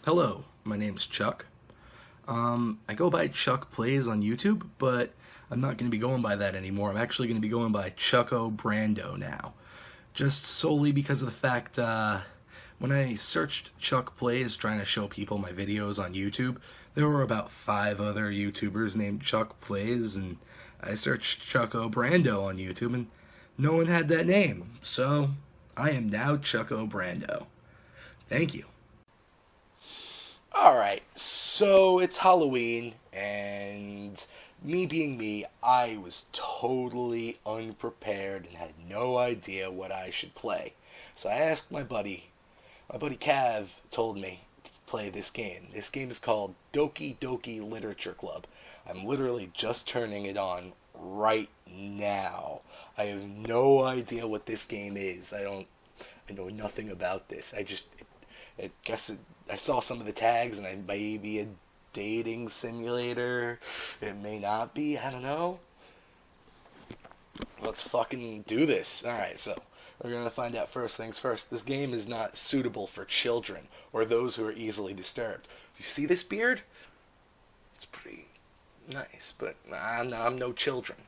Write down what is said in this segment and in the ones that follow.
Hello, my name's Chuck. I go by Chuck Plays on YouTube, but I'm not going to be going by that anymore. I'm actually going to be going by Chucko Brando now. Just solely because of the fact, when I searched Chuck Plays trying to show people my videos on YouTube, there were about 5 other YouTubers named Chuck Plays, and I searched Chucko Brando on YouTube, and no one had that name. So, I am now Chucko Brando. Thank you. Alright, so it's Halloween, and me being me, I was totally unprepared and had no idea what I should play. So I asked my buddy Cav told me to play this game. This game is called Doki Doki Literature Club. I'm literally just turning it on right now. I have no idea what this game is. I know nothing about this. I saw some of the tags, and it may be a dating simulator. It may not be. I don't know. Let's fucking do this. Alright, so we're going to find out first things first. This game is not suitable for children or those who are easily disturbed. Do you see this beard? It's pretty nice, but I'm no children.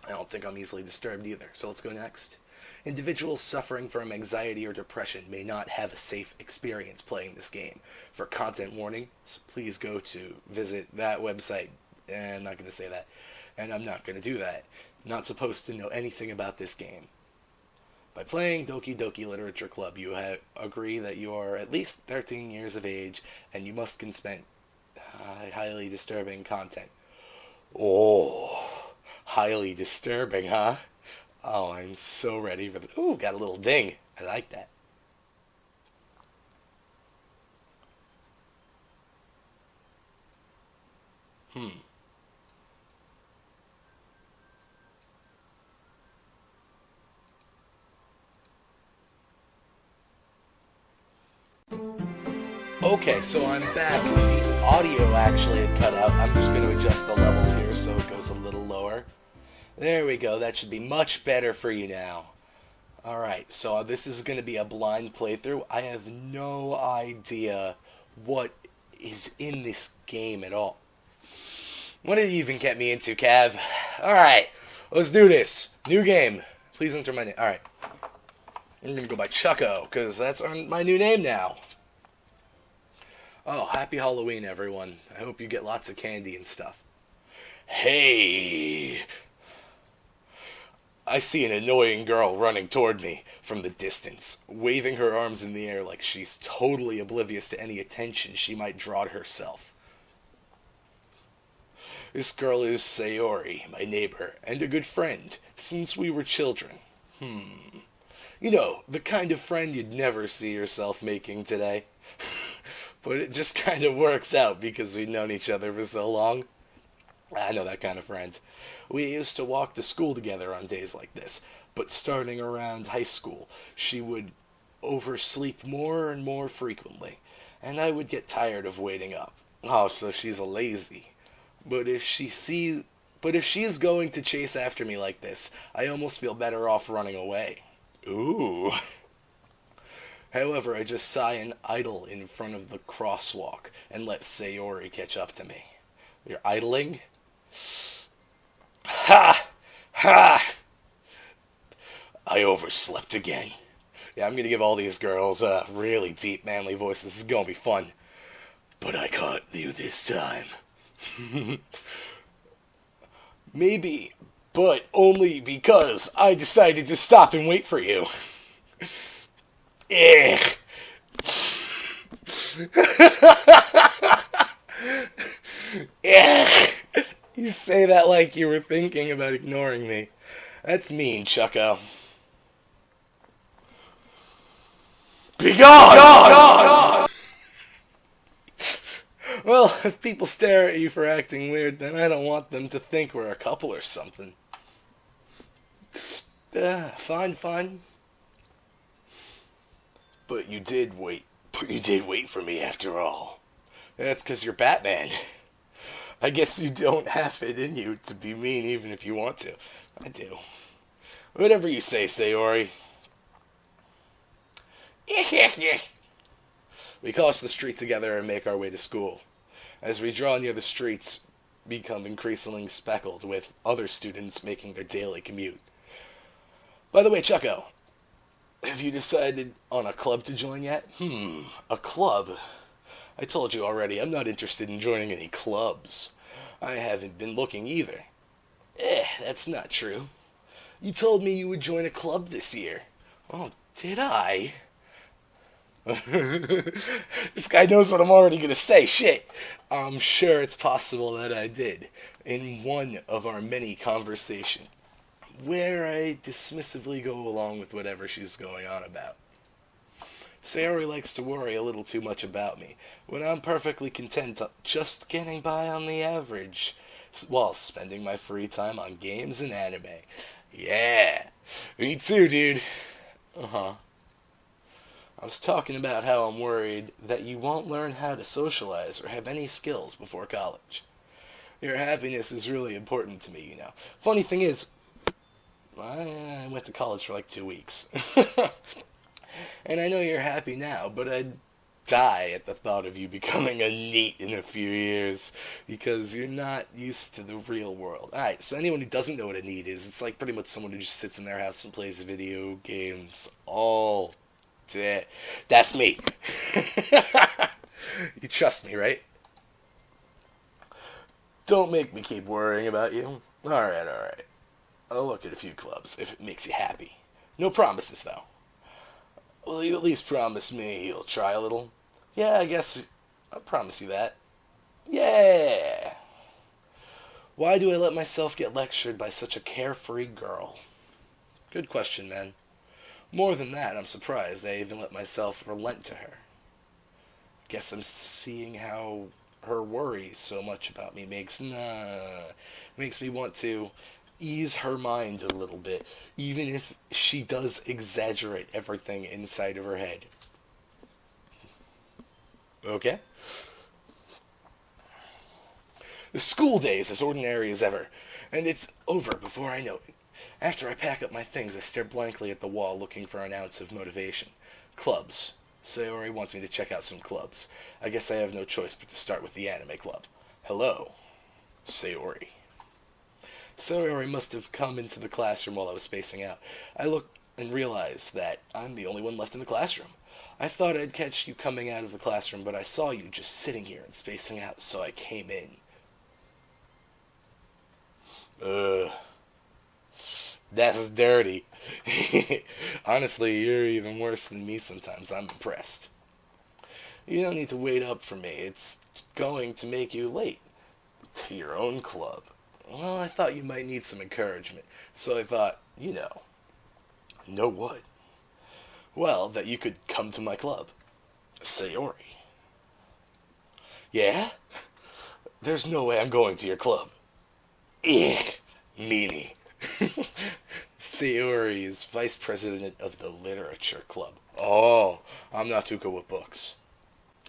I don't think I'm easily disturbed either. So let's go next. Individuals suffering from anxiety or depression may not have a safe experience playing this game. For content warnings, please go to visit that website. And I'm not going to say that. And I'm not going to do that. Not supposed to know anything about this game. By playing Doki Doki Literature Club, you agree that you are at least 13 years of age and you must consent highly disturbing content. Oh, highly disturbing, huh? Oh, I'm so ready for this. Ooh, got a little ding. I like that. Okay, so I'm back. The audio actually had cut out. I'm just going to adjust the levels here so it goes a little lower. There we go. That should be much better for you now. Alright, so this is going to be a blind playthrough. I have no idea what is in this game at all. What did you even get me into, Cav? Alright, let's do this. New game. Please enter my name. Alright. I'm going to go by Chucko, because that's my new name now. Oh, happy Halloween, everyone. I hope you get lots of candy and stuff. Hey! I see an annoying girl running toward me from the distance, waving her arms in the air like she's totally oblivious to any attention she might draw to herself. This girl is Sayori, my neighbor, and a good friend, since we were children. You know, the kind of friend you'd never see yourself making today. But it just kind of works out because we've known each other for so long. I know that kind of friend. We used to walk to school together on days like this, but starting around high school, she would oversleep more and more frequently, and I would get tired of waiting up. Oh, so she's a lazy. But if she's going to chase after me like this, I almost feel better off running away. Ooh. However, I just sigh and idle in front of the crosswalk and let Sayori catch up to me. You're idling? Ha! Ha! I overslept again. Yeah, I'm gonna give all these girls really deep, manly voices. This is gonna be fun. But I caught you this time. Maybe, but only because I decided to stop and wait for you. Ugh. Ugh. You say that like you were thinking about ignoring me. That's mean, Chucko. Be gone! Well, if people stare at you for acting weird, then I don't want them to think we're a couple or something. Fine. But you did wait for me after all. That's because you're Batman. I guess you don't have it in you to be mean even if you want to. I do. Whatever you say, Sayori. We cross the street together and make our way to school. As we draw near, the streets become increasingly speckled with other students making their daily commute. By the way, Chucko, have you decided on a club to join yet? A club? I told you already, I'm not interested in joining any clubs. I haven't been looking either. That's not true. You told me you would join a club this year. Oh, did I? This guy knows what I'm already going to say. Shit. I'm sure it's possible that I did. In one of our many conversations, where I dismissively go along with whatever she's going on about. Sayori likes to worry a little too much about me, when I'm perfectly content just getting by on the average, while spending my free time on games and anime. Yeah, me too, dude. I was talking about how I'm worried that you won't learn how to socialize or have any skills before college. Your happiness is really important to me, you know. Funny thing is, I went to college for like 2 weeks. And I know you're happy now, but I'd die at the thought of you becoming a NEET in a few years, because you're not used to the real world. Alright, so anyone who doesn't know what a NEET is, it's like pretty much someone who just sits in their house and plays video games all day. That's me. You trust me, right? Don't make me keep worrying about you. Alright. I'll look at a few clubs if it makes you happy. No promises, though. Will you at least promise me you'll try a little? Yeah, I guess I'll promise you that. Yeah! Why do I let myself get lectured by such a carefree girl? Good question, man. More than that, I'm surprised I even let myself relent to her. Guess I'm seeing how her worry so much about me makes me want to ease her mind a little bit, even if she does exaggerate everything inside of her head. Okay? The school day is as ordinary as ever, and it's over before I know it. After I pack up my things, I stare blankly at the wall looking for an ounce of motivation. Clubs. Sayori wants me to check out some clubs. I guess I have no choice but to start with the anime club. Hello, Sayori. Sayori must have come into the classroom while I was spacing out. I look and realize that I'm the only one left in the classroom. I thought I'd catch you coming out of the classroom, but I saw you just sitting here and spacing out, so I came in. That's dirty. Honestly, you're even worse than me sometimes. I'm impressed. You don't need to wait up for me. It's going to make you late to your own club. Well, I thought you might need some encouragement, so I thought, know what? Well, that you could come to my club. Sayori. Yeah? There's no way I'm going to your club. Meanie. Sayori is vice president of the literature club. Oh, I'm not too good with books.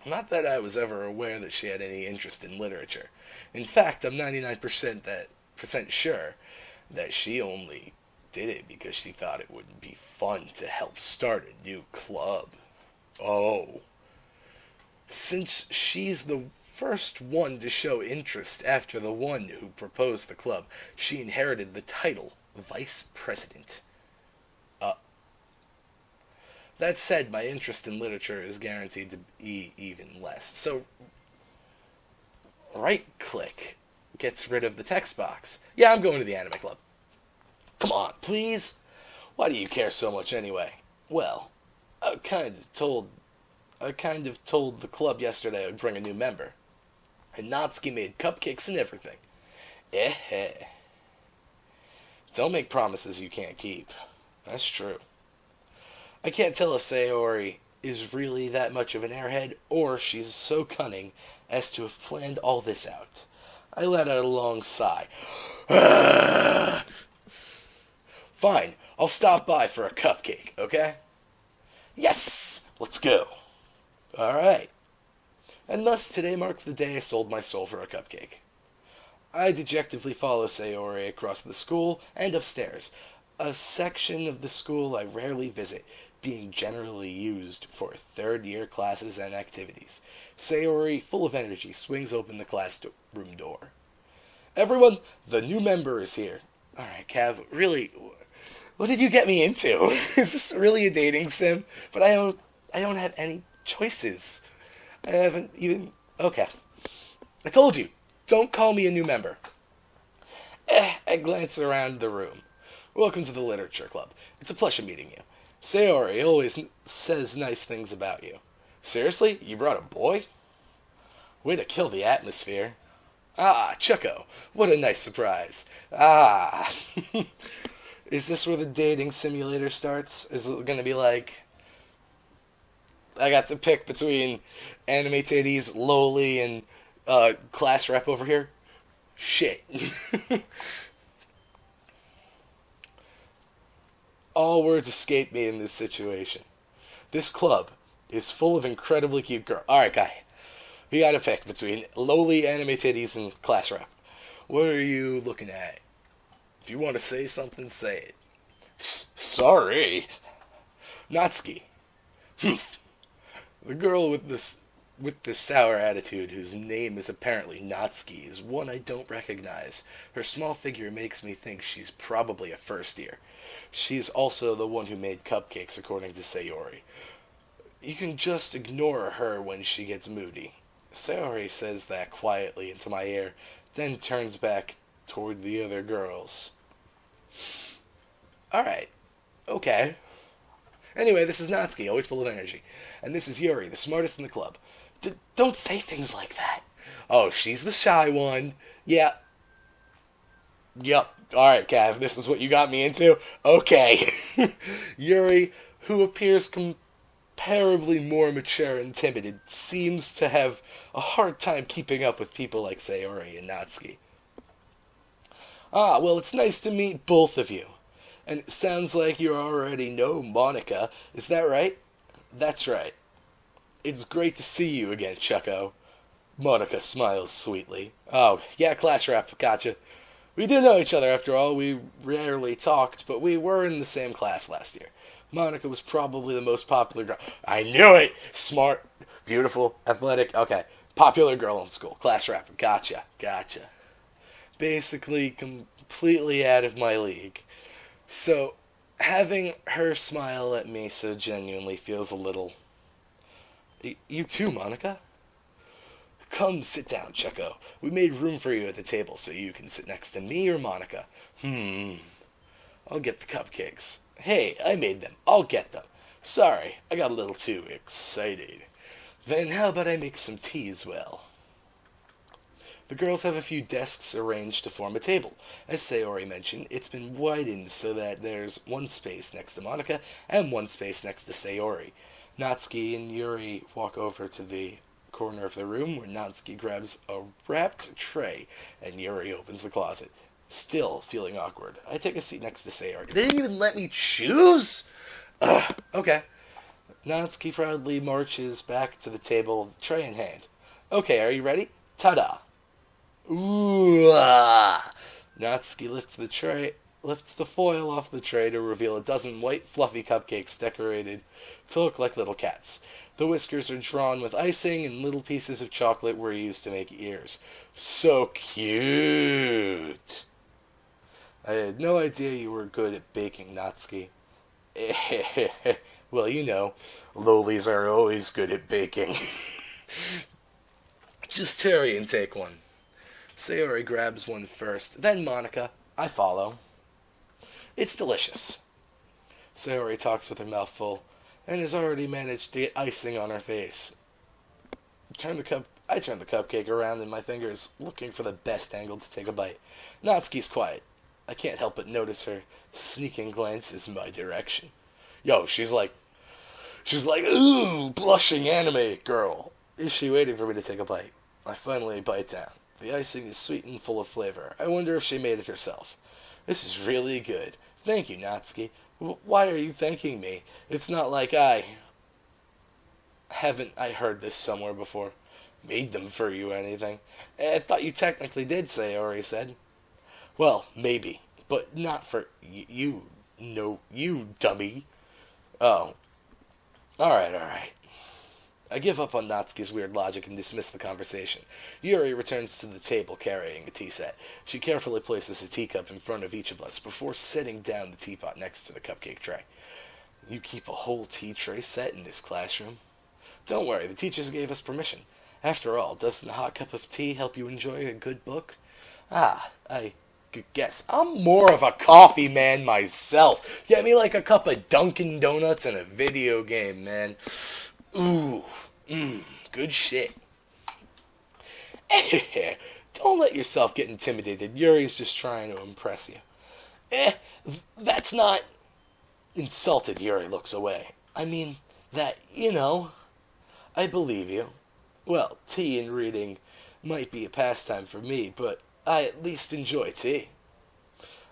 Not that I was ever aware that she had any interest in literature. In fact, I'm 99% sure that she only did it because she thought it would be fun to help start a new club. Oh. Since she's the first one to show interest after the one who proposed the club, she inherited the title Vice President. That said, my interest in literature is guaranteed to be even less. So, right-click gets rid of the text box. Yeah, I'm going to the anime club. Come on, please. Why do you care so much anyway? Well, I kind of told the club yesterday I would bring a new member. And Natsuki made cupcakes and everything. Don't make promises you can't keep. That's true. I can't tell if Sayori is really that much of an airhead, or she's so cunning as to have planned all this out. I let out a long sigh. Fine, I'll stop by for a cupcake, okay? Yes! Let's go. Alright. And thus today marks the day I sold my soul for a cupcake. I dejectedly follow Sayori across the school and upstairs, a section of the school I rarely visit, being generally used for third-year classes and activities. Sayori, full of energy, swings open the classroom door. Everyone, the new member is here. Alright, Cav, really, what did you get me into? Is this really a dating sim? But I don't have any choices. I haven't even... Okay. I told you, don't call me a new member. I glance around the room. Welcome to the Literature Club. It's a pleasure meeting you. Sayori always says nice things about you. Seriously? You brought a boy? Way to kill the atmosphere. Ah, Chucko. What a nice surprise. Ah. Is this where the dating simulator starts? Is it going to be like... I got to pick between anime titties, lowly, and class rep over here? Shit. All words escape me in this situation. This club is full of incredibly cute girls. Alright, guy. We gotta pick between lowly anime titties and class rep. What are you looking at? If you want to say something, say it. Sorry. Natsuki. The girl with this sour attitude, whose name is apparently Natsuki, is one I don't recognize. Her small figure makes me think she's probably a first year. She's also the one who made cupcakes, according to Sayori. You can just ignore her when she gets moody. Sayori says that quietly into my ear, then turns back toward the other girls. Alright. Okay. Anyway, this is Natsuki, always full of energy. And this is Yuri, the smartest in the club. Don't say things like that. Oh, she's the shy one. Yeah. Yep. Alright, Cav, this is what you got me into? Okay. Yuri, who appears comparably more mature and timid, seems to have a hard time keeping up with people like Sayori and Natsuki. Ah, well, it's nice to meet both of you. And it sounds like you already know Monica. Is that right? That's right. It's great to see you again, Chucko. Monica smiles sweetly. Oh, yeah, class rep, gotcha. We do know each other, after all. We rarely talked, but we were in the same class last year. Monica was probably the most popular girl. I knew it! Smart, beautiful, athletic. Okay, popular girl in school. Class rep, gotcha. Basically, completely out of my league. So, having her smile at me so genuinely feels a little... You too, Monica? Come sit down, Chucko. We made room for you at the table so you can sit next to me or Monica. I'll get the cupcakes. Hey, I made them. I'll get them. Sorry, I got a little too excited. Then how about I make some tea as well? The girls have a few desks arranged to form a table. As Sayori mentioned, it's been widened so that there's one space next to Monica and one space next to Sayori. Natsuki and Yuri walk over to the corner of the room where Natsuki grabs a wrapped tray and Yuri opens the closet. Still feeling awkward, I take a seat next to Sayori. They didn't even let me choose? Ugh, okay. Natsuki proudly marches back to the table, tray in hand. Okay, are you ready? Ta-da! Ooh, ah. Natsuki lifts the foil off the tray to reveal a dozen white, fluffy cupcakes decorated to look like little cats. The whiskers are drawn with icing, and little pieces of chocolate were used to make ears. So cute! I had no idea you were good at baking, Natsuki. Well, you know, lowlies are always good at baking. Just hurry and take one. Sayori grabs one first, then Monica. I follow. It's delicious. Sayori talks with her mouth full, and has already managed to get icing on her face. I turn the cupcake around in my fingers, looking for the best angle to take a bite. Natsuki's quiet. I can't help but notice her sneaking glances my direction. Yo, she's like, ooh, blushing anime girl. Is she waiting for me to take a bite? I finally bite down. The icing is sweet and full of flavor. I wonder if she made it herself. This is really good. Thank you, Natsuki. Why are you thanking me? It's not like haven't I heard this somewhere before? Made them for you or anything? I thought you technically did, Sayori said. Well, maybe, but not for you. No, you dummy. Oh, Alright. I give up on Natsuki's weird logic and dismiss the conversation. Yuri returns to the table carrying a tea set. She carefully places a teacup in front of each of us before setting down the teapot next to the cupcake tray. You keep a whole tea tray set in this classroom? Don't worry, the teachers gave us permission. After all, doesn't a hot cup of tea help you enjoy a good book? I could guess. I'm more of a coffee man myself. Get me like a cup of Dunkin' Donuts and a video game, man. Ooh, good shit. Don't let yourself get intimidated. Yuri's just trying to impress you. That's not... Insulted, Yuri looks away. I mean, I believe you. Well, tea and reading might be a pastime for me, but I at least enjoy tea.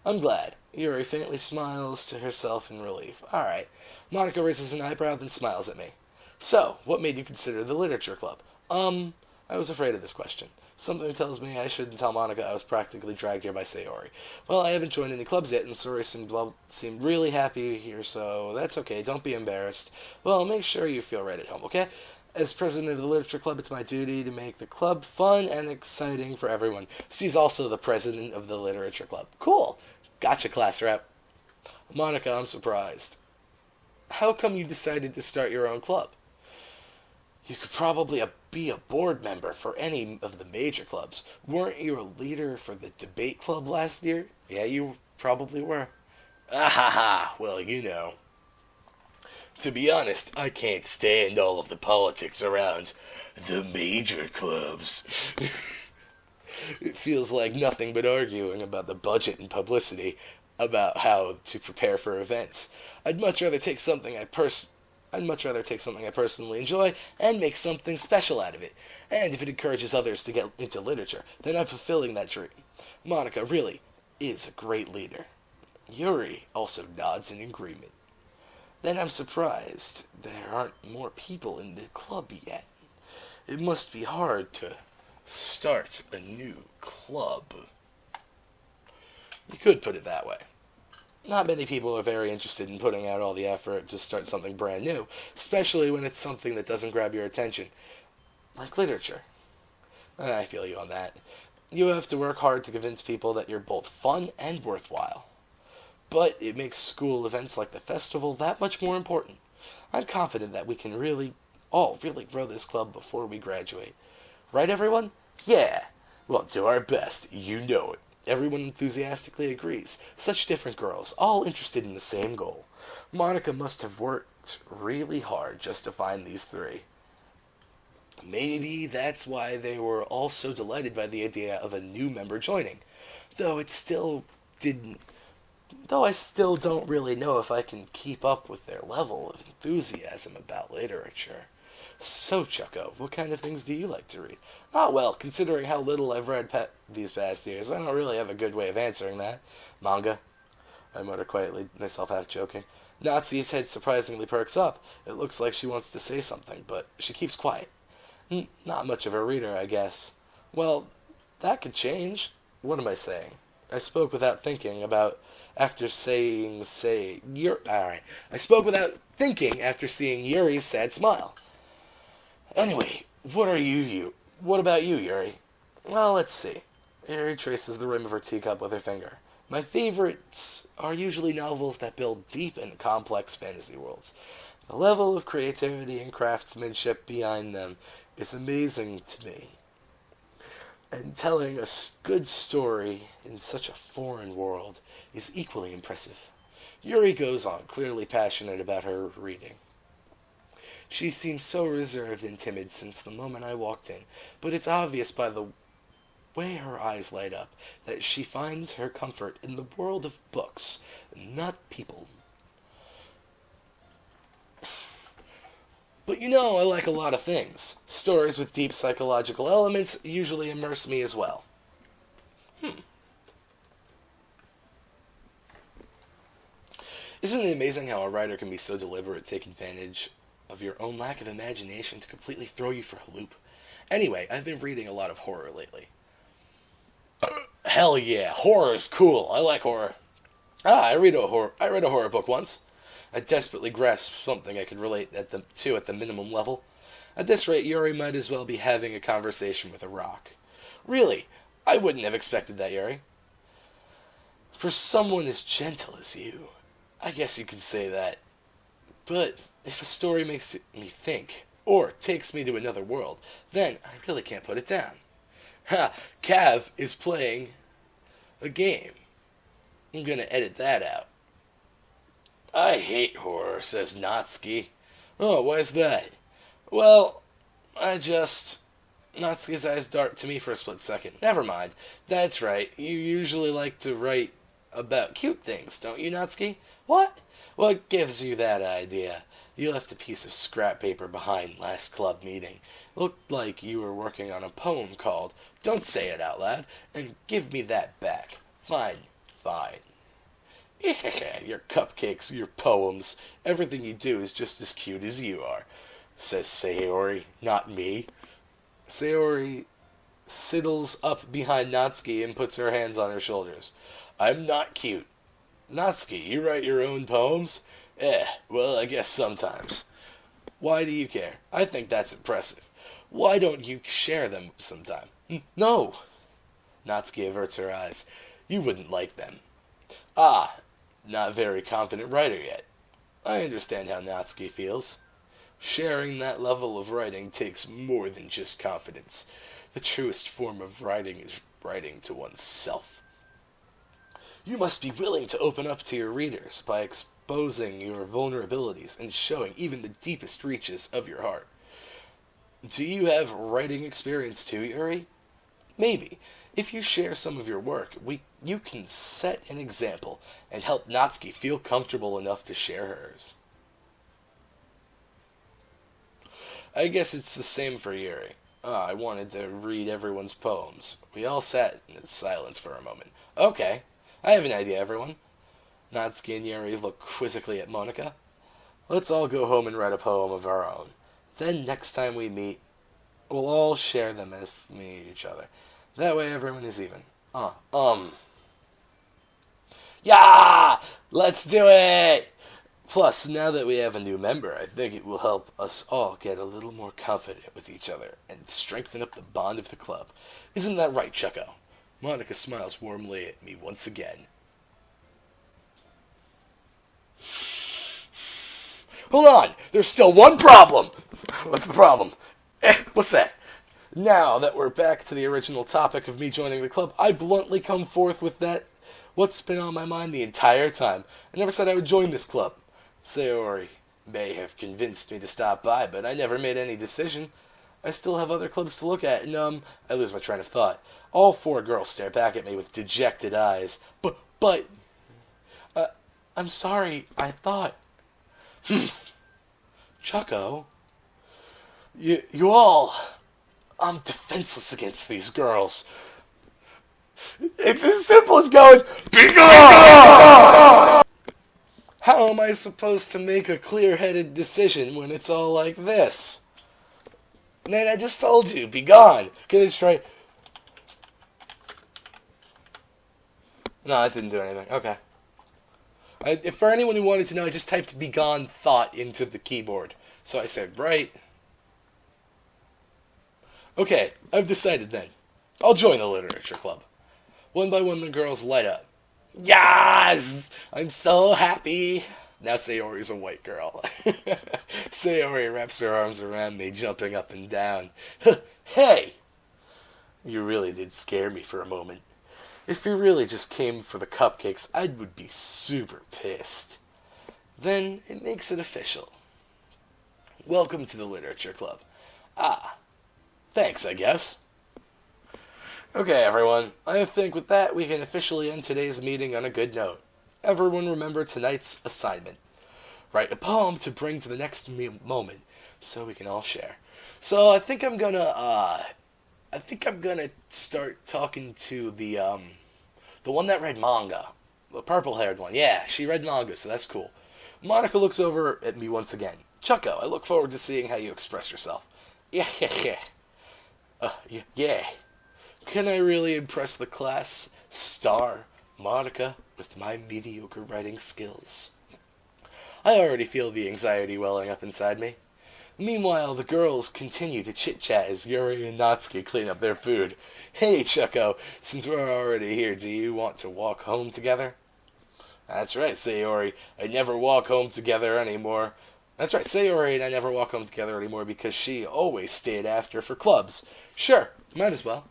I'm glad. Yuri faintly smiles to herself in relief. Alright. Monica raises an eyebrow, then smiles at me. So, what made you consider the literature club? I was afraid of this question. Something tells me I shouldn't tell Monica I was practically dragged here by Sayori. Well, I haven't joined any clubs yet, and Sayori seemed really happy here, so that's okay. Don't be embarrassed. Well, make sure you feel right at home, okay? As president of the literature club, it's my duty to make the club fun and exciting for everyone. She's also the president of the literature club. Cool. Gotcha, class rep. Monica, I'm surprised. How come you decided to start your own club? You could probably be a board member for any of the major clubs. Weren't you a leader for the debate club last year? Yeah, you probably were. Well, To be honest, I can't stand all of the politics around the major clubs. It feels like nothing but arguing about the budget and publicity about how to prepare for events. I'd much rather take something I personally enjoy and make something special out of it. And if it encourages others to get into literature, then I'm fulfilling that dream. Monica really is a great leader. Yuri also nods in agreement. Then I'm surprised there aren't more people in the club yet. It must be hard to start a new club. You could put it that way. Not many people are very interested in putting out all the effort to start something brand new, especially when it's something that doesn't grab your attention, like literature. I feel you on that. You have to work hard to convince people that you're both fun and worthwhile. But it makes school events like the festival that much more important. I'm confident that we can all really grow this club before we graduate. Right, everyone? Yeah. We'll do our best. You know it. Everyone enthusiastically agrees. Such different girls, all interested in the same goal. Monica must have worked really hard just to find these three. Maybe that's why they were all so delighted by the idea of a new member joining. Though I still don't really know if I can keep up with their level of enthusiasm about literature. So, Chucko, what kind of things do you like to read? Well, considering how little I've read these past years, I don't really have a good way of answering that. Manga, I mutter quietly, myself half joking. Natsu's head surprisingly perks up. It looks like she wants to say something, but she keeps quiet. Not much of a reader, I guess. Well, that could change. What am I saying? I spoke without thinking after seeing Yuri's sad smile. Anyway, what about you, Yuri? Well, let's see. Yuri traces the rim of her teacup with her finger. My favorites are usually novels that build deep and complex fantasy worlds. The level of creativity and craftsmanship behind them is amazing to me. And telling a good story in such a foreign world is equally impressive. Yuri goes on, clearly passionate about her reading. She seems so reserved and timid since the moment I walked in, but it's obvious by the way her eyes light up that she finds her comfort in the world of books, not people. But I like a lot of things. Stories with deep psychological elements usually immerse me as well. Isn't it amazing how a writer can be so deliberate, take advantage of your own lack of imagination to completely throw you for a loop? Anyway, I've been reading a lot of horror lately. Hell yeah, horror is cool. I like horror. I read a horror book once. I desperately grasped something I could relate to at the minimum level. At this rate, Yuri might as well be having a conversation with a rock. Really, I wouldn't have expected that, Yuri. For someone as gentle as you, I guess you could say that. But if a story makes me think, or takes me to another world, then I really can't put it down. Ha! Cav is playing a game. I'm gonna edit that out. I hate horror, says Natsuki. Oh, why's that? Well, Natsuki's eyes dart to me for a split second. Never mind. That's right. You usually like to write about cute things, don't you, Natsuki? What? What gives you that idea? You left a piece of scrap paper behind last club meeting. Looked like you were working on a poem called Don't Say It Out Loud, and give me that back. Fine. Your cupcakes, your poems, everything you do is just as cute as you are, says Sayori, not me. Sayori sidles up behind Natsuki and puts her hands on her shoulders. I'm not cute. Natsuki, you write your own poems? Well, I guess sometimes. Why do you care? I think that's impressive. Why don't you share them sometime? No. Natsuki averts her eyes. You wouldn't like them. Not very confident writer yet. I understand how Natsuki feels. Sharing that level of writing takes more than just confidence. The truest form of writing is writing to oneself. You must be willing to open up to your readers by exposing your vulnerabilities and showing even the deepest reaches of your heart. Do you have writing experience too, Yuri? Maybe. If you share some of your work, you can set an example and help Natsuki feel comfortable enough to share hers. I guess it's the same for Yuri. I wanted to read everyone's poems. We all sat in silence for a moment. Okay, I have an idea, everyone. Natsuki and Yuri look quizzically at Monika. Let's all go home and write a poem of our own. Then next time we meet, we'll all share them if we meet each other. That way everyone is even. Yeah! Let's do it! Plus, now that we have a new member, I think it will help us all get a little more confident with each other and strengthen up the bond of the club. Isn't that right, Chucko? Monika smiles warmly at me once again. Hold on! There's still one problem! What's the problem? What's that? Now that we're back to the original topic of me joining the club, I bluntly come forth with what's been on my mind the entire time. I never said I would join this club. Sayori may have convinced me to stop by, but I never made any decision. I still have other clubs to look at, and, I lose my train of thought. All 4 girls stare back at me with dejected eyes. But, I'm sorry, I thought... Chucko, you all... I'm defenseless against these girls. It's as simple as going, Begone! How am I supposed to make a clear-headed decision when it's all like this? Man, I just told you, begone. Can I just try... No, that didn't do anything. Okay. For anyone who wanted to know, I just typed begone thought into the keyboard. So I said, right... Okay, I've decided then. I'll join the literature club. One by one, the girls light up. Yes! I'm so happy! Now Sayori's a white girl. Sayori wraps her arms around me, jumping up and down. Hey! You really did scare me for a moment. If you really just came for the cupcakes, I would be super pissed. Then it makes it official. Welcome to the literature club. Thanks, I guess. Okay, everyone. I think with that, we can officially end today's meeting on a good note. Everyone remember tonight's assignment. Write a poem to bring to the next moment, so we can all share. So I think I'm gonna start talking to the one that read manga. The purple-haired one. Yeah, she read manga, so that's cool. Monika looks over at me once again. Chucko, I look forward to seeing how you express yourself. Yeah. Yeah. Can I really impress the class star, Monika, with my mediocre writing skills? I already feel the anxiety welling up inside me. Meanwhile, the girls continue to chit-chat as Yuri and Natsuki clean up their food. Hey, Chucko, since we're already here, do you want to walk home together? That's right, Sayori. I never walk home together anymore. That's right, Sayori and I never walk home together anymore because she always stayed after for clubs. Sure, might as well.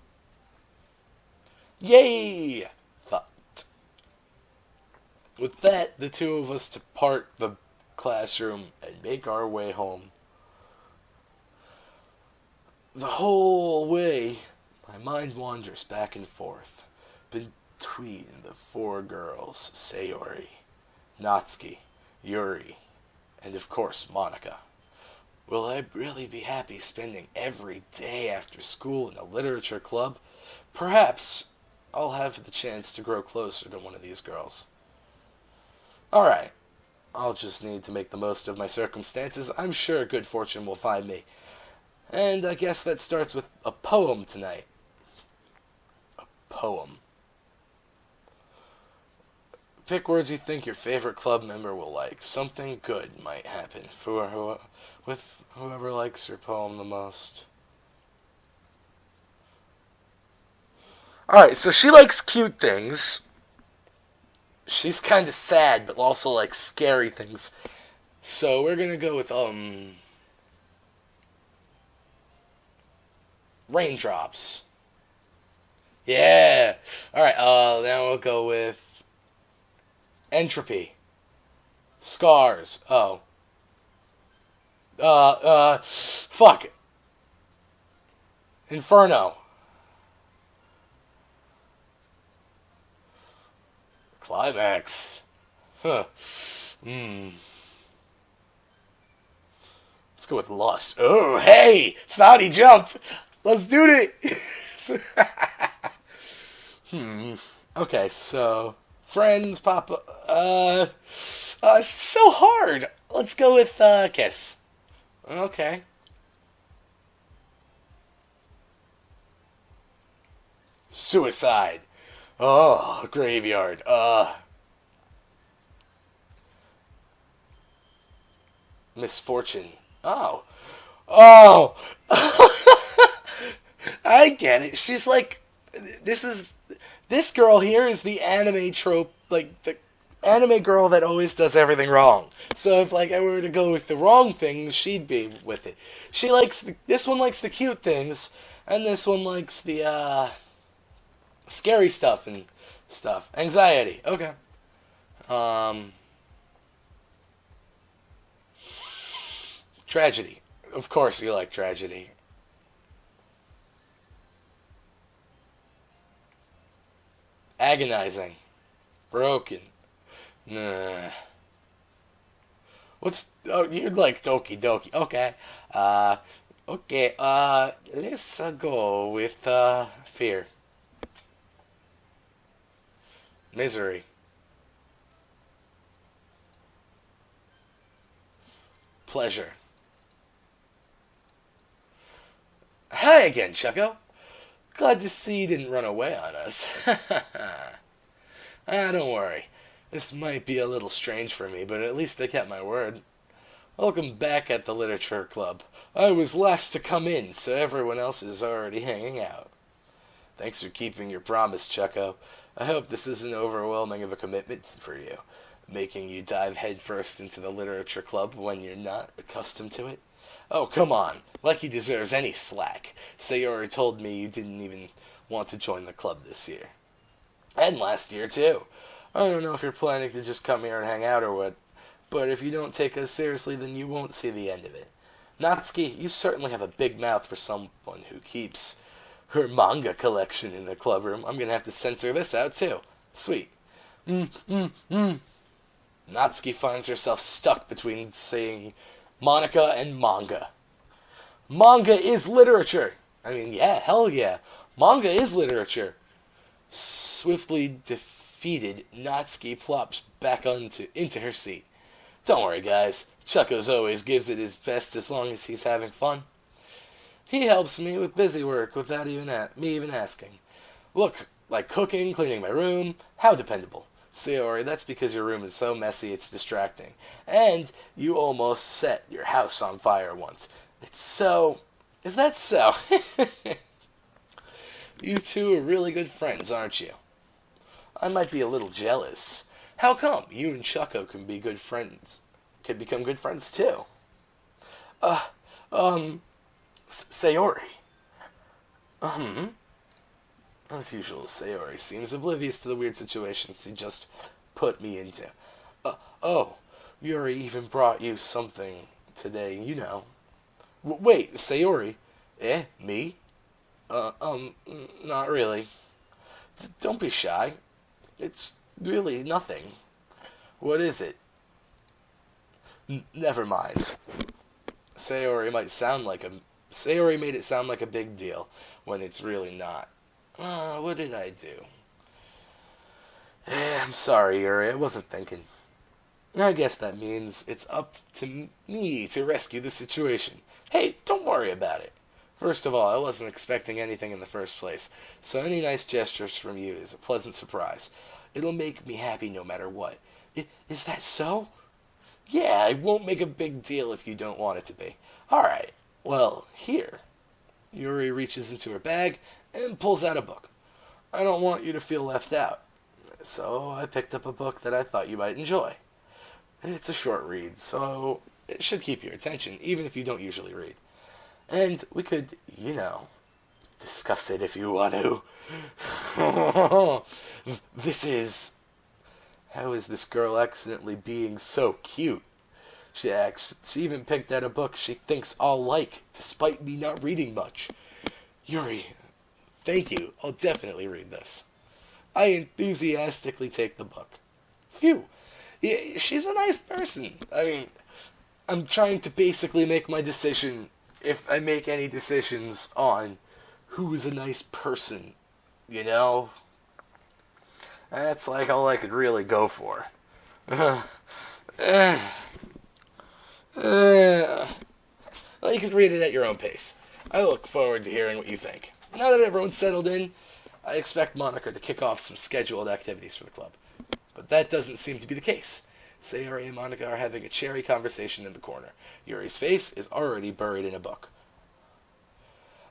Yay! Thought. With that, the two of us depart the classroom and make our way home. The whole way, my mind wanders back and forth between the four girls, Sayori, Natsuki, Yuri, and of course Monica. Will I really be happy spending every day after school in a literature club? Perhaps I'll have the chance to grow closer to one of these girls. Alright, I'll just need to make the most of my circumstances. I'm sure good fortune will find me. And I guess that starts with a poem tonight. A poem. Pick words you think your favorite club member will like. Something good might happen with whoever likes your poem the most. Alright, so she likes cute things. She's kind of sad, but also likes scary things. So we're gonna go with, raindrops. Yeah! Alright, now we'll go with entropy. Scars. Oh. Fuck. Inferno. Climax. Huh. Let's go with lust. Oh, hey! Thought he jumped! Let's do it! Okay, so... Friends, Papa... it's so hard! Let's go with, kiss. Okay. Suicide. Oh, graveyard. Misfortune. Oh. Oh! I get it. She's like, this girl here is the anime trope, like, the anime girl that always does everything wrong. So if, like, I were to go with the wrong things, she'd be with it. She likes, this one likes the cute things, and this one likes the, scary stuff and stuff. Anxiety. Okay. Tragedy. Of course you like tragedy. Agonizing. Broken. Nah. What's... Oh, you'd like Doki Doki. Okay. Okay, let's go with, fear. Misery. Pleasure. Hi again, Chucko. Glad to see you didn't run away on us. Don't worry. This might be a little strange for me, but at least I kept my word. Welcome back at the Literature Club. I was last to come in, so everyone else is already hanging out. Thanks for keeping your promise, Chucko. I hope this isn't overwhelming of a commitment for you, making you dive headfirst into the Literature Club when you're not accustomed to it. Oh, come on. Like he deserves any slack. Sayori told me you didn't even want to join the club this year. And last year, too. I don't know if you're planning to just come here and hang out or what, but if you don't take us seriously, then you won't see the end of it. Natsuki, you certainly have a big mouth for someone who keeps her manga collection in the club room. I'm going to have to censor this out, too. Sweet. Natsuki finds herself stuck between saying Monica and manga. Manga is literature. I mean, yeah, hell yeah. Manga is literature. Swiftly defeated, Natsuki plops back into her seat. Don't worry, guys. Chucko's always gives it his best as long as he's having fun. He helps me with busy work without me even asking. Look, like cooking, cleaning my room. How dependable. Sayori, that's because your room is so messy it's distracting. And you almost set your house on fire once. It's so... Is that so? You two are really good friends, aren't you? I might be a little jealous. How come? You and Chucko can be good friends. Can become good friends too. Sayori. As usual, Sayori seems oblivious to the weird situations he just put me into. Oh, Yuri even brought you something today, you know. Wait, Sayori? Me? Not really. Don't be shy. It's really nothing. What is it? Never mind. Sayori made it sound like a big deal when it's really not. What did I do? I'm sorry, Yuri. I wasn't thinking. I guess that means it's up to me to rescue the situation. Hey, don't worry about it. First of all, I wasn't expecting anything in the first place, so any nice gestures from you is a pleasant surprise. It'll make me happy no matter what. Is that so? Yeah, I won't make a big deal if you don't want it to be. Alright, well, here. Yuri reaches into her bag and pulls out a book. I don't want you to feel left out, so I picked up a book that I thought you might enjoy. It's a short read, so it should keep your attention, even if you don't usually read. And we could, discuss it if you want to. This is... How is this girl accidentally being so cute? She even picked out a book she thinks I'll like, despite me not reading much. Yuri, thank you. I'll definitely read this. I enthusiastically take the book. Phew. Yeah, she's a nice person. I mean, I'm trying to basically make my decision, if I make any decisions, on who is a nice person, That's like all I could really go for. Well, you can read it at your own pace. I look forward to hearing what you think. Now that everyone's settled in, I expect Monica to kick off some scheduled activities for the club. But that doesn't seem to be the case. Sayori and Monica are having a cherry conversation in the corner. Yuri's face is already buried in a book.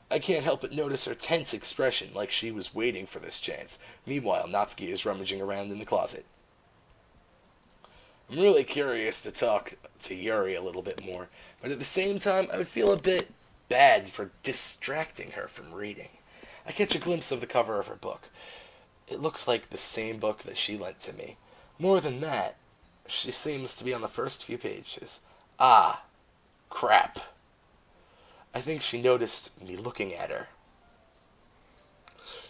I can't help but notice her tense expression, like she was waiting for this chance. Meanwhile, Natsuki is rummaging around in the closet. I'm really curious to talk to Yuri a little bit more, but at the same time, I would feel a bit bad for distracting her from reading. I catch a glimpse of the cover of her book. It looks like the same book that she lent to me. More than that, she seems to be on the first few pages. Ah, crap. I think she noticed me looking at her.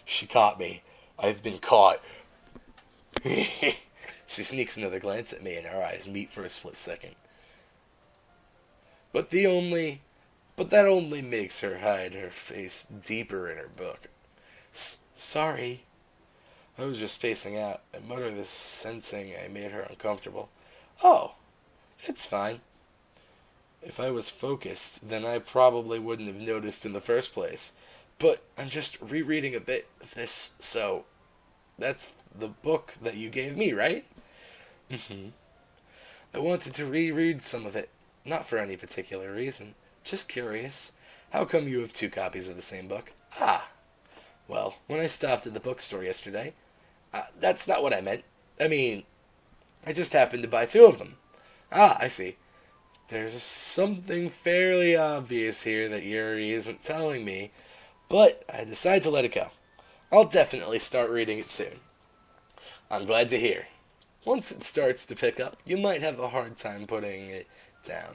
She caught me. I've been caught. She sneaks another glance at me and our eyes meet for a split second. But that only makes her hide her face deeper in her book. Sorry. I was just spacing out. I mutter this, sensing I made her uncomfortable. Oh, it's fine. If I was focused, then I probably wouldn't have noticed in the first place. But I'm just rereading a bit of this, so... That's the book that you gave me, right? Mm-hmm. I wanted to reread some of it. Not for any particular reason. Just curious. How come you have 2 copies of the same book? Ah. Well, when I stopped at the bookstore yesterday... that's not what I meant. I mean, I just happened to buy 2 of them. Ah, I see. There's something fairly obvious here that Yuri isn't telling me, but I decide to let it go. I'll definitely start reading it soon. I'm glad to hear. Once it starts to pick up, you might have a hard time putting it down.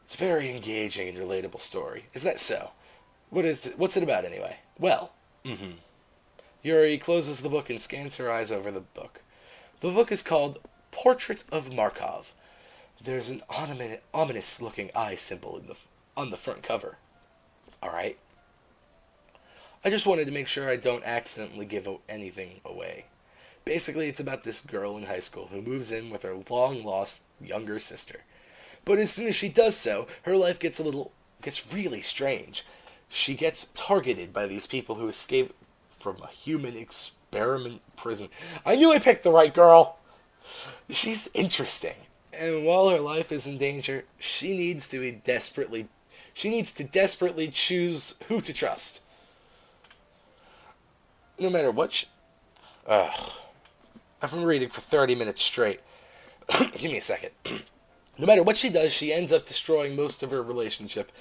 It's a very engaging and relatable story. Is that so? What's it about anyway? Well, Yuri closes the book and scans her eyes over the book. The book is called Portrait of Markov. There's an ominous-looking eye symbol on the front cover. Alright. I just wanted to make sure I don't accidentally give anything away. Basically, it's about this girl in high school who moves in with her long-lost younger sister. But as soon as she does so, her life gets really strange. She gets targeted by these people who escape from a human experiment prison. I knew I picked the right girl. She's interesting. And while her life is in danger, she needs to desperately choose who to trust. No matter what Ugh. I've been reading for 30 minutes straight. Give me a second. No matter what she does, she ends up destroying most of her relationship,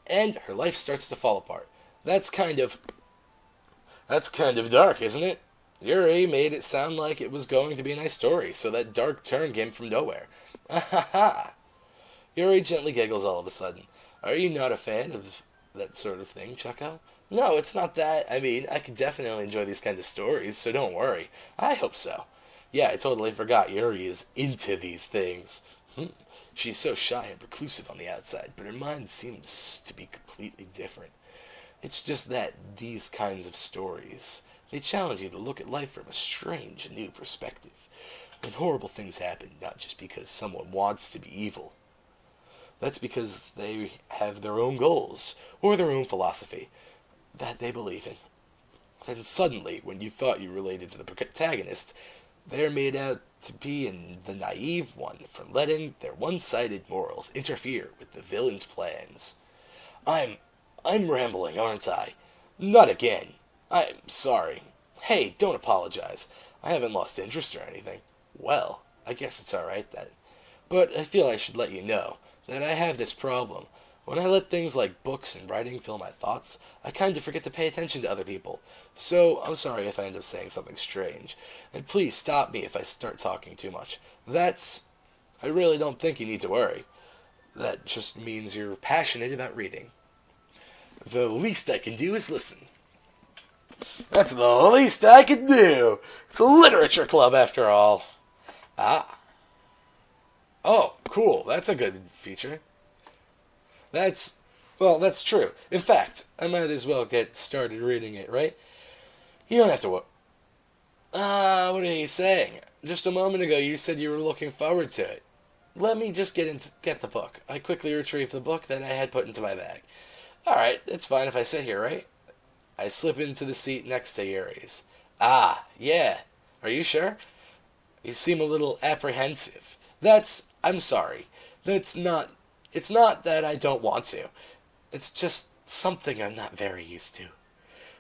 and her life starts to fall apart. That's kind of dark, isn't it? Yuri made it sound like it was going to be a nice story, so that dark turn came from nowhere. Ah-ha-ha! Yuri gently giggles all of a sudden. Are you not a fan of that sort of thing, Chucko? No, it's not that. I mean, I could definitely enjoy these kinds of stories, so don't worry. I hope so. Yeah, I totally forgot Yuri is into these things. She's so shy and reclusive on the outside, but her mind seems to be completely different. It's just that these kinds of stories, they challenge you to look at life from a strange, new perspective. When horrible things happen, not just because someone wants to be evil. That's because they have their own goals, or their own philosophy, that they believe in. Then suddenly, when you thought you related to the protagonist, they're made out to be the naive one for letting their one-sided morals interfere with the villain's plans. I'm rambling, aren't I? Not again. I'm sorry. Hey, don't apologize. I haven't lost interest or anything. Well, I guess it's alright then. But I feel I should let you know that I have this problem. When I let things like books and writing fill my thoughts, I kind of forget to pay attention to other people. So, I'm sorry if I end up saying something strange. And please stop me if I start talking too much. I really don't think you need to worry. That just means you're passionate about reading. The least I can do is listen. That's the least I can do. It's a literature club after all. Ah. Oh, cool. That's a good feature. That's true. In fact, I might as well get started reading it, right? You don't have to what are you saying? Just a moment ago you said you were looking forward to it. Let me just get the book. I quickly retrieve the book that I had put into my bag. Alright, it's fine if I sit here, right? I slip into the seat next to Yuri's. Ah, yeah. Are you sure? You seem a little apprehensive. I'm sorry. It's not that I don't want to. It's just something I'm not very used to.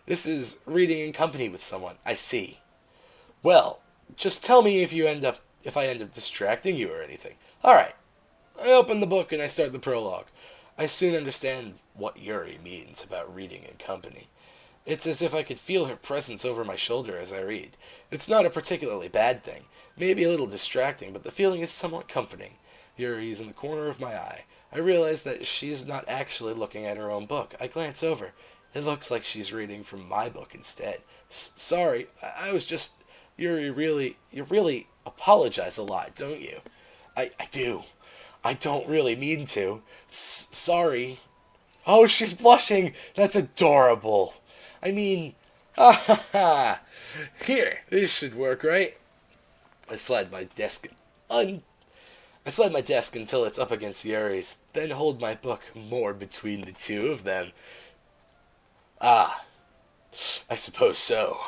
This is reading in company with someone. I see. Well, just tell me if I end up distracting you or anything. Alright. I open the book and I start the prologue. I soon understand what Yuri means about reading in company. It's as if I could feel her presence over my shoulder as I read. It's not a particularly bad thing. Maybe a little distracting, but the feeling is somewhat comforting. Yuri is in the corner of my eye. I realize that she's not actually looking at her own book. I glance over. It looks like she's reading from my book instead. Sorry, I was just... You really apologize a lot, don't you? I do. I don't really mean to. Sorry. Oh, she's blushing. That's adorable. I mean, Here, this should work, right? I slide my desk until it's up against Yuri's, then hold my book more between the two of them. Ah, I suppose so.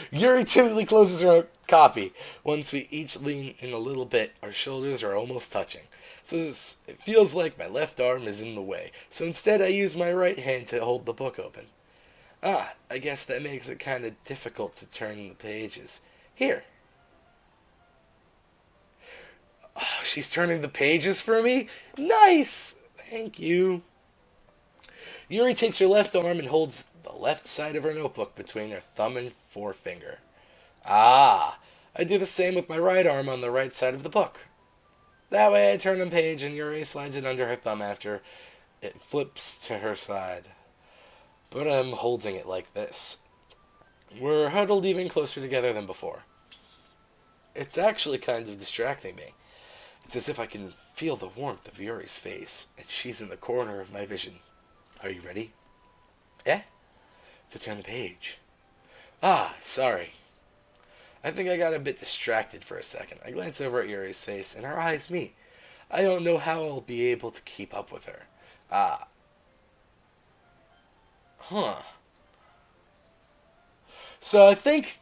Yuri timidly closes her own copy. Once we each lean in a little bit, our shoulders are almost touching. So it feels like my left arm is in the way. So instead I use my right hand to hold the book open. Ah, I guess that makes it kind of difficult to turn the pages. Here. Oh, she's turning the pages for me? Nice! Thank you. Yuri takes her left arm and holds the left side of her notebook between her thumb and forefinger. Ah, I do the same with my right arm on the right side of the book. That way I turn the page and Yuri slides it under her thumb after it flips to her side. But I'm holding it like this. We're huddled even closer together than before. It's actually kind of distracting me. It's as if I can feel the warmth of Yuri's face, and she's in the corner of my vision. Are you ready? Eh? To turn the page. Ah, sorry. I think I got a bit distracted for a second. I glance over at Yuri's face, and our eyes meet. I don't know how I'll be able to keep up with her. Ah. Huh. So I think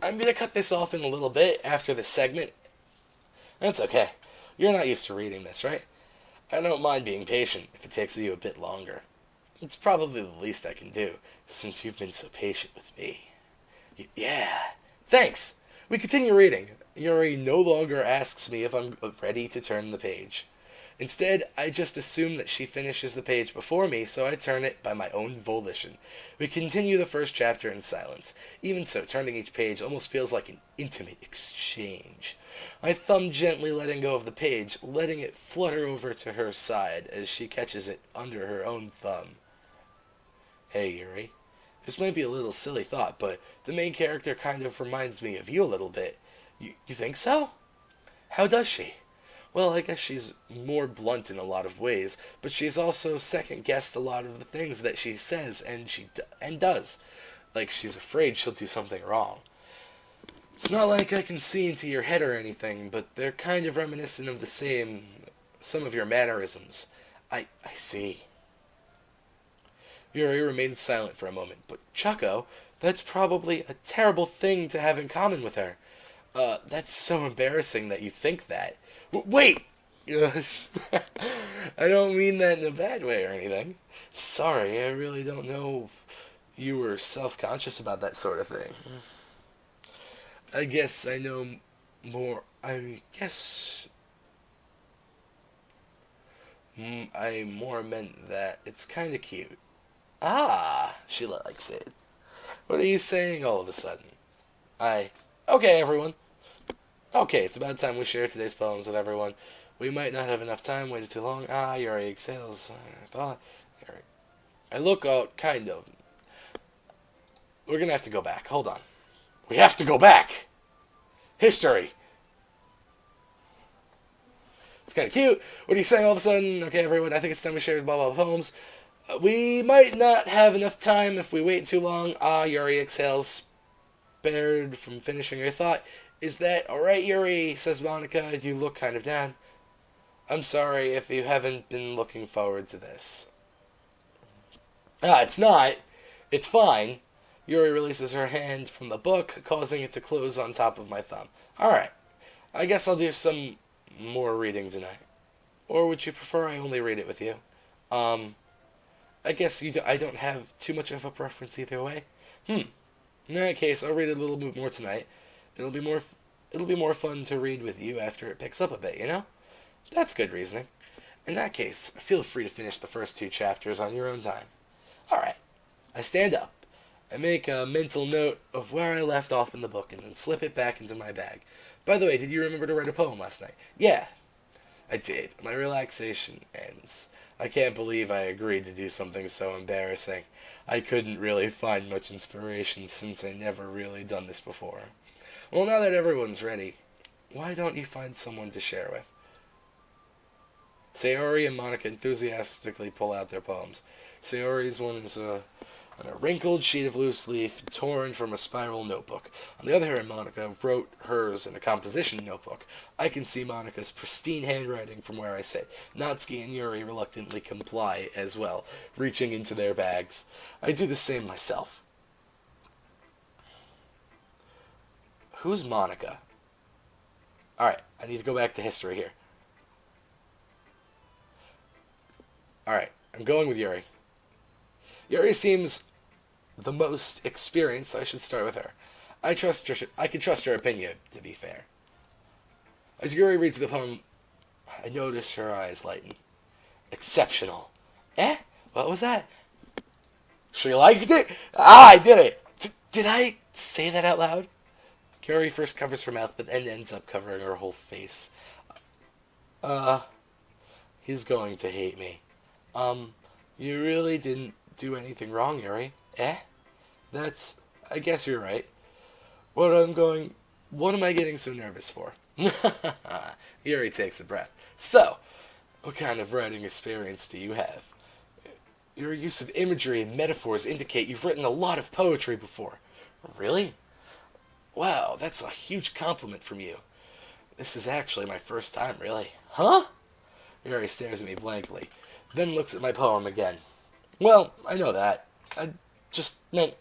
I'm going to cut this off in a little bit after this segment. That's okay. You're not used to reading this, right? I don't mind being patient if it takes you a bit longer. It's probably the least I can do, since you've been so patient with me. Yeah, thanks. We continue reading. Yuri no longer asks me if I'm ready to turn the page. Instead, I just assume that she finishes the page before me, so I turn it by my own volition. We continue the first chapter in silence. Even so, turning each page almost feels like an intimate exchange. I thumb gently letting go of the page, letting it flutter over to her side as she catches it under her own thumb. Hey, Yuri. This might be a little silly thought, but the main character kind of reminds me of you a little bit. You think so? How does she? Well, I guess she's more blunt in a lot of ways, but she's also second-guessed a lot of the things that she says and does. Like she's afraid she'll do something wrong. It's not like I can see into your head or anything, but they're kind of reminiscent of some of your mannerisms. I see. Yuri remains silent for a moment, but Chucko, that's probably a terrible thing to have in common with her. That's so embarrassing that you think that. Wait! I don't mean that in a bad way or anything. Sorry, I really don't know you were self-conscious about that sort of thing. I guess I know more. I guess I more meant that it's kind of cute. Ah, she likes it. What are you saying all of a sudden? Okay, everyone. Okay, it's about time we share today's poems with everyone. We might not have enough time, waited too long. Yuri exhales. I look out, kind of. We're gonna have to go back. Hold on. We have to go back! History! It's kind of cute. What are you saying all of a sudden? Okay, everyone, I think it's time we share blah blah poems. We might not have enough time if we wait too long. Yuri exhales, spared from finishing her thought. Is that alright, Yuri? Says Monica. You look kind of down. I'm sorry if you haven't been looking forward to this. It's not. It's fine. Yuri releases her hand from the book, causing it to close on top of my thumb. Alright. I guess I'll do some more reading tonight. Or would you prefer I only read it with you? I guess I don't have too much of a preference either way. In that case, I'll read it a little bit more tonight. It'll be more fun to read with you after it picks up a bit, you know? That's good reasoning. In that case, feel free to finish the first 2 chapters on your own time. Alright. I stand up. I make a mental note of where I left off in the book and then slip it back into my bag. By the way, did you remember to write a poem last night? Yeah, I did. My relaxation ends. I can't believe I agreed to do something so embarrassing. I couldn't really find much inspiration since I never really done this before. Well, now that everyone's ready, why don't you find someone to share with? Sayori and Monica enthusiastically pull out their poems. Sayori's one is on a wrinkled sheet of loose leaf torn from a spiral notebook. On the other hand, Monica wrote hers in a composition notebook. I can see Monica's pristine handwriting from where I sit. Natsuki and Yuri reluctantly comply as well, reaching into their bags. I do the same myself. Who's Monica? Alright, I need to go back to history here. Alright, I'm going with Yuri. Yuri seems the most experienced. I should start with her. I can trust her opinion, to be fair. As Yuri reads the poem, I notice her eyes lighten. Exceptional. Eh? What was that? She liked it? I did it! Did I say that out loud? Yuri first covers her mouth, but then ends up covering her whole face. He's going to hate me. You really didn't do anything wrong, Yuri. Eh? I guess you're right. What am I getting so nervous for? Yuri takes a breath. So, what kind of writing experience do you have? Your use of imagery and metaphors indicate you've written a lot of poetry before. Really? Wow, that's a huge compliment from you. This is actually my first time, really. Huh? Yuri stares at me blankly, then looks at my poem again. Well, I know that. I just meant,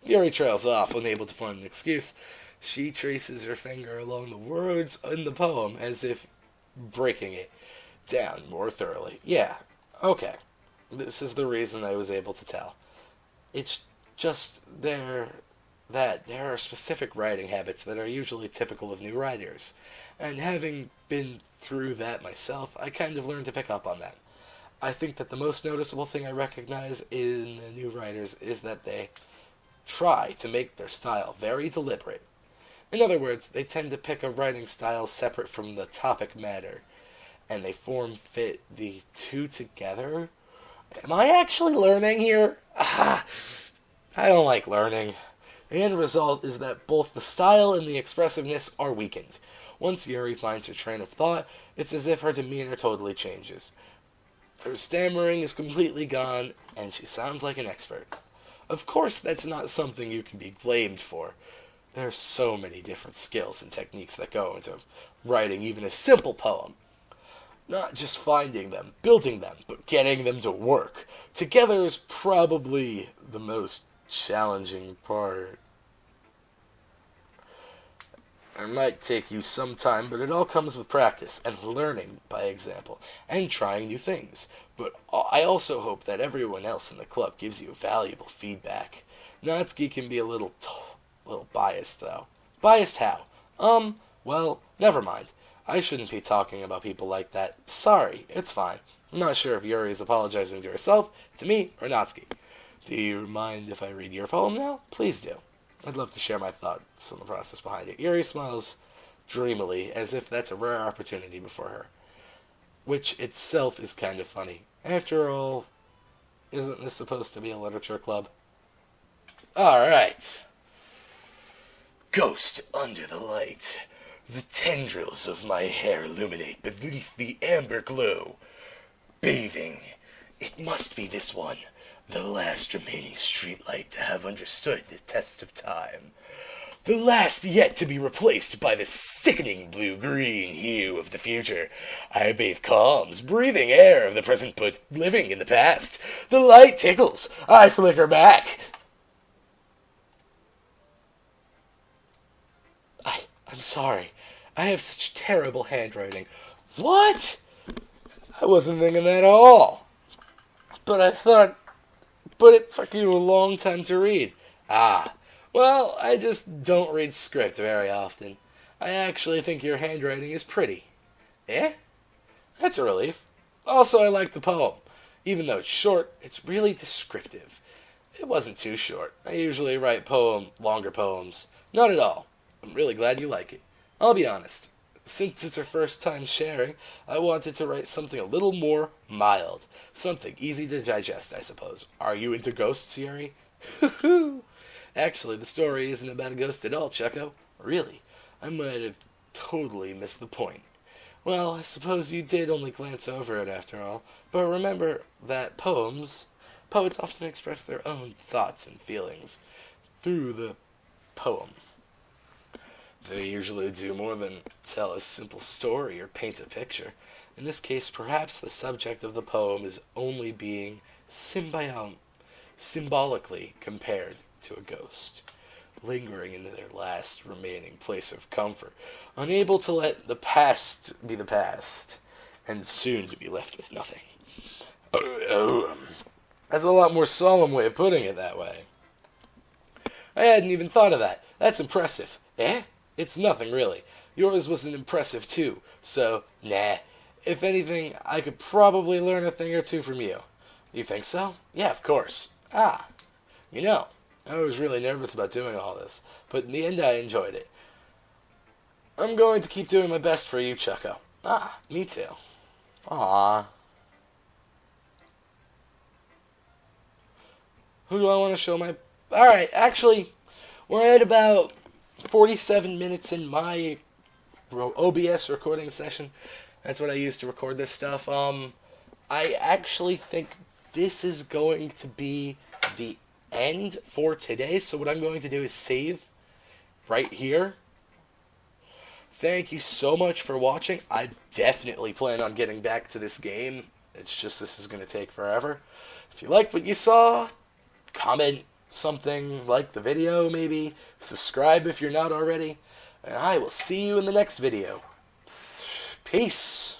Yuri trails off, unable to find an excuse. She traces her finger along the words in the poem as if breaking it down more thoroughly. Yeah, okay. This is the reason I was able to tell. It's just that there are specific writing habits that are usually typical of new writers. And having been through that myself, I kind of learned to pick up on that. I think that the most noticeable thing I recognize in the new writers is that they try to make their style very deliberate. In other words, they tend to pick a writing style separate from the topic matter, and they form fit the two together. Am I actually learning here? I don't like learning. The end result is that both the style and the expressiveness are weakened. Once Yuri finds her train of thought, it's as if her demeanor totally changes. Her stammering is completely gone, and she sounds like an expert. Of course, that's not something you can be blamed for. There are so many different skills and techniques that go into writing even a simple poem. Not just finding them, building them, but getting them to work together is probably the most challenging part. It might take you some time, but it all comes with practice and learning by example and trying new things. But I also hope that everyone else in the club gives you valuable feedback. Natsuki can be a little biased, though. Biased how? Well, never mind. I shouldn't be talking about people like that. Sorry, it's fine. I'm not sure if Yuri is apologizing to herself, to me, or Natsuki. Do you mind if I read your poem now? Please do. I'd love to share my thoughts on the process behind it. Yuri smiles dreamily, as if that's a rare opportunity before her. Which itself is kind of funny. After all, isn't this supposed to be a literature club? Alright. Ghost under the light. The tendrils of my hair illuminate beneath the amber glow. Bathing. It must be this one, the last remaining streetlight to have understood the test of time. The last yet to be replaced by the sickening blue-green hue of the future. I bathe calms, breathing air of the present but living in the past. The light tickles. I flicker back. I'm sorry. I have such terrible handwriting. What? I wasn't thinking that at all. But it took you a long time to read. Well, I just don't read script very often. I actually think your handwriting is pretty. Eh? That's a relief. Also, I like the poem. Even though it's short, it's really descriptive. It wasn't too short. I usually write longer poems. Not at all. I'm really glad you like it. I'll be honest. Since it's our first time sharing, I wanted to write something a little more mild. Something easy to digest, I suppose. Are you into ghosts, Yuri? Actually, the story isn't about a ghost at all, Chucko. Really? I might have totally missed the point. Well, I suppose you did only glance over it after all. But remember that poets often express their own thoughts and feelings through the poem. They usually do more than tell a simple story or paint a picture. In this case, perhaps the subject of the poem is only being symbolically compared to a ghost, lingering in their last remaining place of comfort, unable to let the past be the past, and soon to be left with nothing. That's a lot more solemn way of putting it that way. I hadn't even thought of that. That's impressive. Eh? It's nothing, really. Yours wasn't impressive, too. So, nah. If anything, I could probably learn a thing or two from you. You think so? Yeah, of course. I was really nervous about doing all this, but in the end I enjoyed it. I'm going to keep doing my best for you, Chucko. Me too. Aww. Who do I want to show my... Alright, actually, we're at about 47 minutes in my OBS recording session. That's what I use to record this stuff. I actually think this is going to be the end for today. So what I'm going to do is save right here. Thank you so much for watching. I definitely plan on getting back to this game. It's just this is going to take forever. If you liked what you saw, comment, something, like the video maybe, subscribe if you're not already, and I will see you in the next video. Peace.